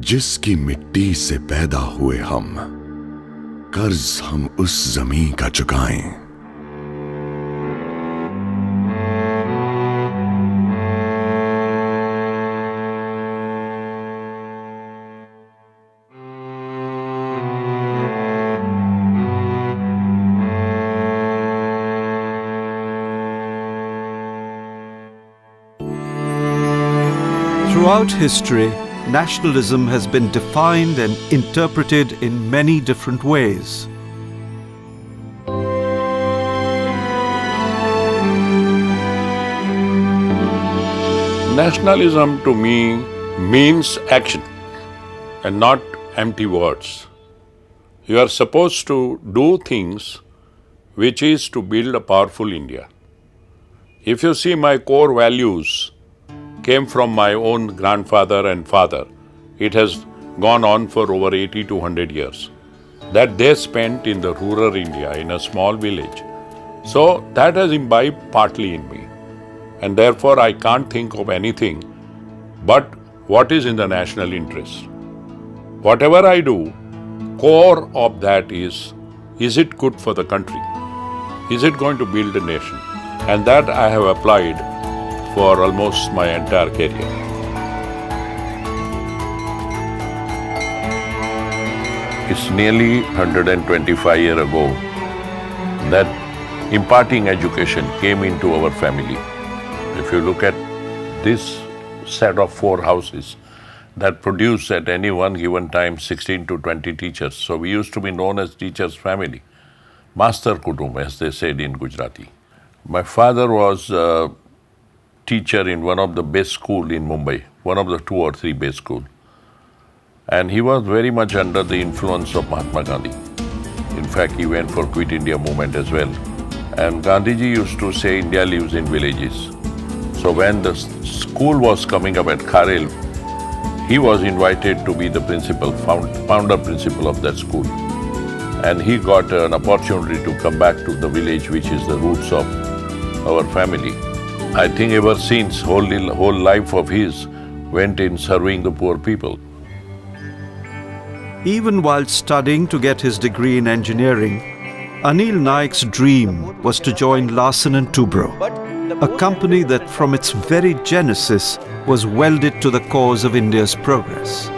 जिसकी मिट्टी से पैदा हुए हम, कर्ज हम उस जमीन का चुकाएं। Throughout history, nationalism has been defined and interpreted in many different ways. Nationalism to me means action and not empty words. You are supposed to do things which is to build a powerful India. If you see, my core values came from my own grandfather and father. It has gone on for over 80 to 100 years that they spent in the rural India in a small village. So that has imbibed partly in me, and therefore I can't think of anything but what is in the national interest. Whatever I do, core of that is it good for the country? Is it going to build a nation? And that I have applied for almost my entire career. It's nearly 125 years ago that imparting education came into our family. If you look at this set of 4 houses that produce at any one given time 16 to 20 teachers. So we used to be known as teachers' family. Master Kutum, as they said in Gujarati. My father was teacher in one of the best school in Mumbai, one of the 2 or 3 best school. And he was very much under the influence of Mahatma Gandhi. In fact, he went for Quit India movement as well. And Gandhiji used to say, India lives in villages. So when the school was coming up at Kharel, he was invited to be the principal, founder principal of that school. And he got an opportunity to come back to the village, which is the roots of our family. I think ever since, whole life of his went in serving the poor people. Even while studying to get his degree in engineering, Anil Naik's dream was to join Larsen & Toubro, a company that from its very genesis was welded to the cause of India's progress.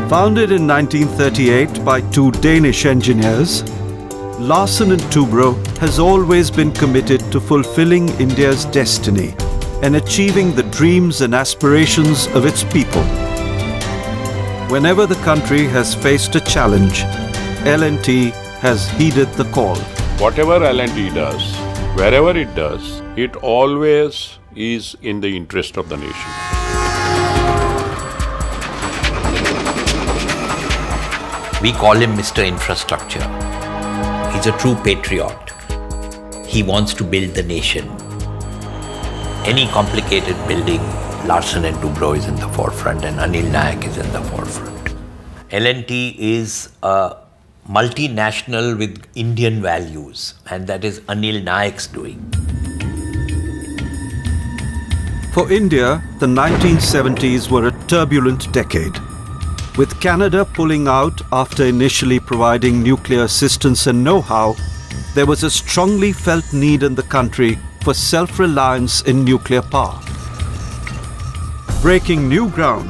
Founded in 1938 by 2 Danish engineers, Larsen & Toubro has always been committed to fulfilling India's destiny and achieving the dreams and aspirations of its people. Whenever the country has faced a challenge, L&T has heeded the call. Whatever L&T does, wherever it does, it always is in the interest of the nation. We call him Mr. Infrastructure. He's a true patriot. He wants to build the nation. Any complicated building, Larsen & Toubro is in the forefront and Anil Naik is in the forefront. L&T is a multinational with Indian values, and that is Anil Naik's doing. For India, the 1970s were a turbulent decade. With Canada pulling out after initially providing nuclear assistance and know-how, there was a strongly felt need in the country for self-reliance in nuclear power. Breaking new ground,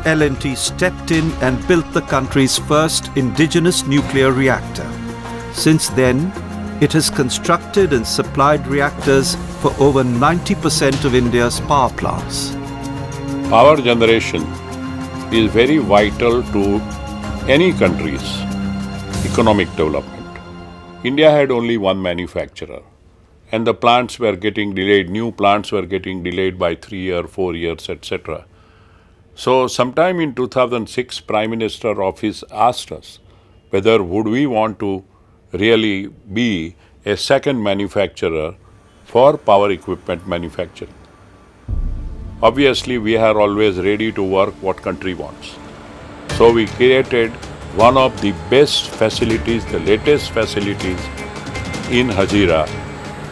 L&T stepped in and built the country's first indigenous nuclear reactor. Since then, it has constructed and supplied reactors for over 90% of India's power plants. Power generation is very vital to any country's economic development. India had only one manufacturer, and the plants were getting delayed. New plants were getting delayed by 3 years, 4 years, etc. So sometime in 2006, Prime Minister Office asked us whether would we want to really be a second manufacturer for power equipment manufacturing. Obviously, we are always ready to work what country wants. So we created one of the best facilities, the latest facilities in Hazira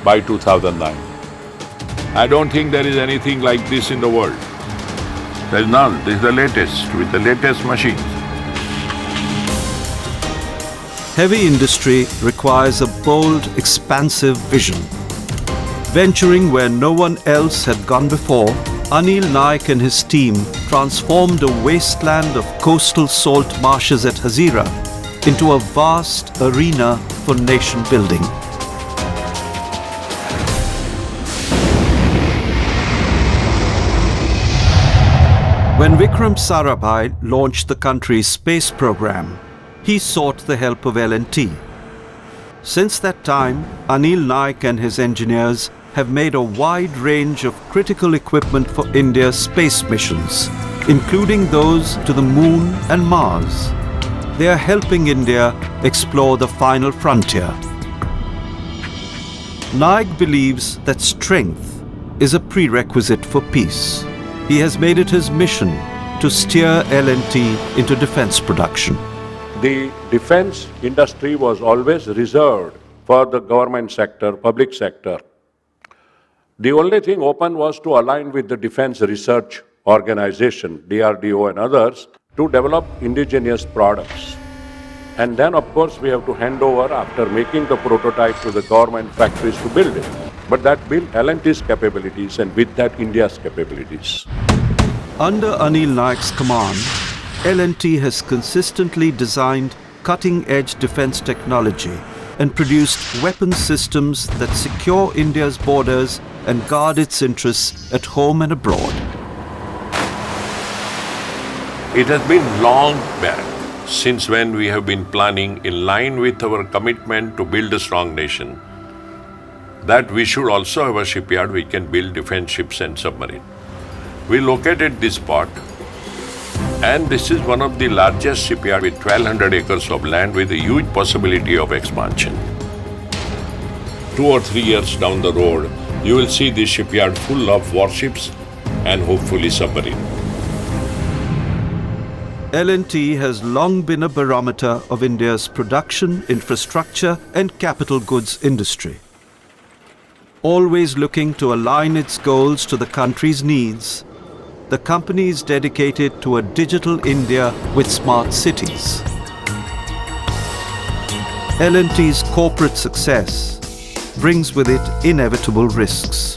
by 2009. I don't think there is anything like this in the world. There's none. This is the latest, with the latest machines. Heavy industry requires a bold, expansive vision. Venturing where no one else had gone before, Anil Naik and his team transformed a wasteland of coastal salt marshes at Hazira into a vast arena for nation building. When Vikram Sarabhai launched the country's space program, he sought the help of L&T. Since that time, Anil Naik and his engineers have made a wide range of critical equipment for India's space missions, including those to the Moon and Mars. They are helping India explore the final frontier. Naik believes that strength is a prerequisite for peace. He has made it his mission to steer L&T into defense production. The defense industry was always reserved for the government sector, public sector. The only thing open was to align with the Defense Research Organization, DRDO and others, to develop indigenous products. And then, of course, we have to hand over after making the prototype to the government factories to build it. But that built L&T's capabilities and with that India's capabilities. Under Anil Naik's command, L&T has consistently designed cutting-edge defense technology and produced weapons systems that secure India's borders and guard its interests at home and abroad. It has been long back since when we have been planning in line with our commitment to build a strong nation that we should also have a shipyard we can build defense ships and submarine. We located this spot, and this is one of the largest shipyards with 1,200 acres of land with a huge possibility of expansion. 2 or 3 years down the road, you will see this shipyard full of warships and hopefully submarine. L&T has long been a barometer of India's production, infrastructure and capital goods industry. Always looking to align its goals to the country's needs, the company is dedicated to a digital India with smart cities. L&T's corporate success brings with it inevitable risks.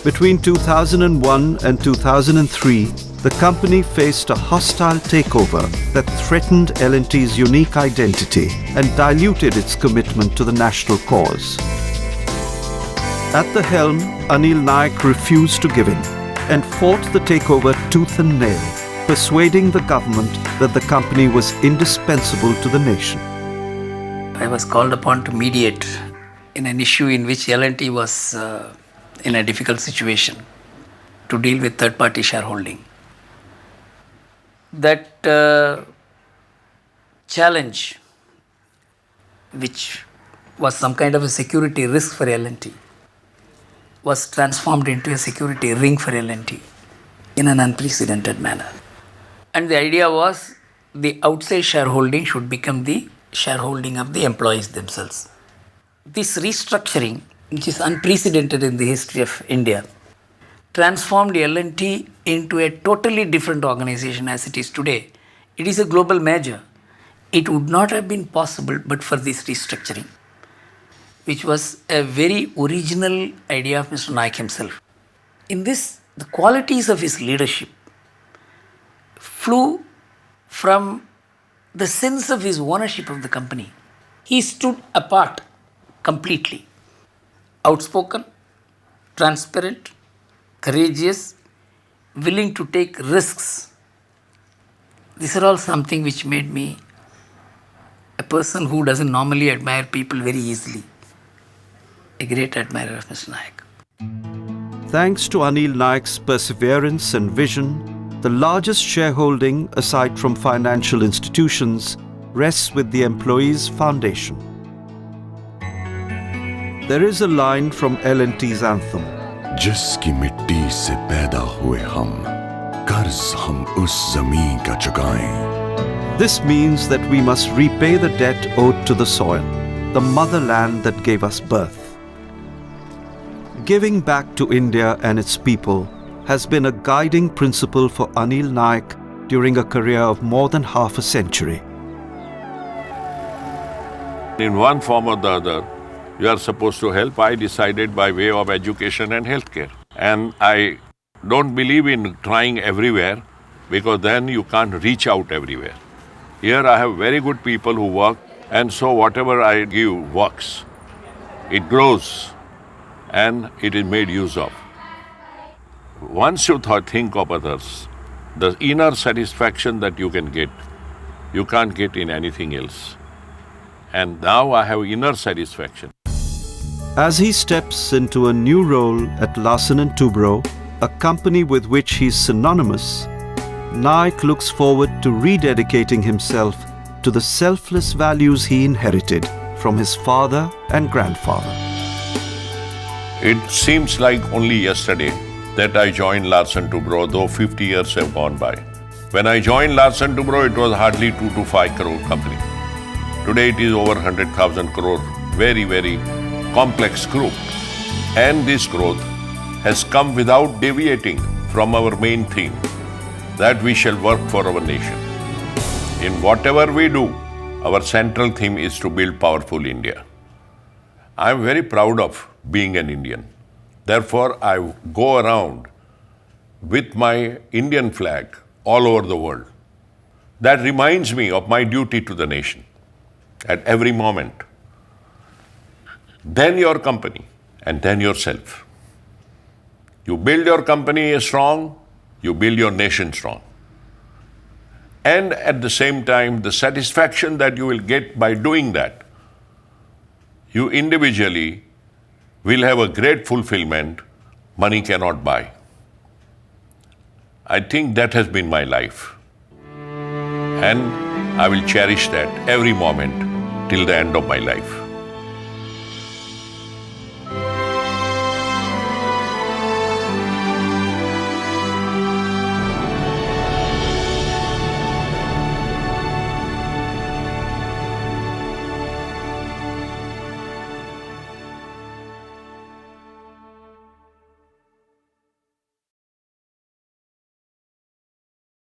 Between 2001 and 2003, the company faced a hostile takeover that threatened L&T's unique identity and diluted its commitment to the national cause. At the helm, Anil Naik refused to give in and fought the takeover tooth and nail, persuading the government that the company was indispensable to the nation. I was called upon to mediate in an issue in which L&T was in a difficult situation to deal with third-party shareholding. That challenge, which was some kind of a security risk for L&T, was transformed into a security ring for L&T in an unprecedented manner. And the idea was the outside shareholding should become the shareholding of the employees themselves. This restructuring, which is unprecedented in the history of India, transformed L&T into a totally different organization as it is today. It is a global major. It would not have been possible but for this restructuring, which was a very original idea of Mr. Naik himself. In this, the qualities of his leadership flew from the sense of his ownership of the company. He stood apart completely. Outspoken, transparent, courageous, willing to take risks. These are all something which made me a person who doesn't normally admire people very easily, a great admirer of Mr. Naik. Thanks to Anil Naik's perseverance and vision, the largest shareholding, aside from financial institutions, rests with the employees' foundation. There is a line from L&T's anthem. जिसकी मिट्टी से पैदा हुए हम, कर्ज हम उस ज़मीन का चुकाएं. This means that we must repay the debt owed to the soil, the motherland that gave us birth. Giving back to India and its people has been a guiding principle for Anil Naik during a career of more than half a century. In one form or the other, you are supposed to help. I decided by way of education and healthcare. And I don't believe in trying everywhere, because then you can't reach out everywhere. Here I have very good people who work, and so whatever I give works. It grows and it is made use of. Once you think of others, the inner satisfaction that you can get, you can't get in anything else. And now I have inner satisfaction. As he steps into a new role at Larsen & Toubro, a company with which he's synonymous, Naik looks forward to rededicating himself to the selfless values he inherited from his father and grandfather. It seems like only yesterday that I joined Larsen & Toubro, though 50 years have gone by. When I joined Larsen & Toubro, it was hardly 2 to 5 crore company. Today it is over 100,000 crore, very, very complex group. And this growth has come without deviating from our main theme, that we shall work for our nation. In whatever we do, our central theme is to build powerful India. I am very proud of being an Indian. Therefore, I go around with my Indian flag all over the world. That reminds me of my duty to the nation at every moment. Then your company, and then yourself. You build your company strong, you build your nation strong. And at the same time, the satisfaction that you will get by doing that, you individually will have a great fulfillment money cannot buy. I think that has been my life. And I will cherish that every moment till the end of my life.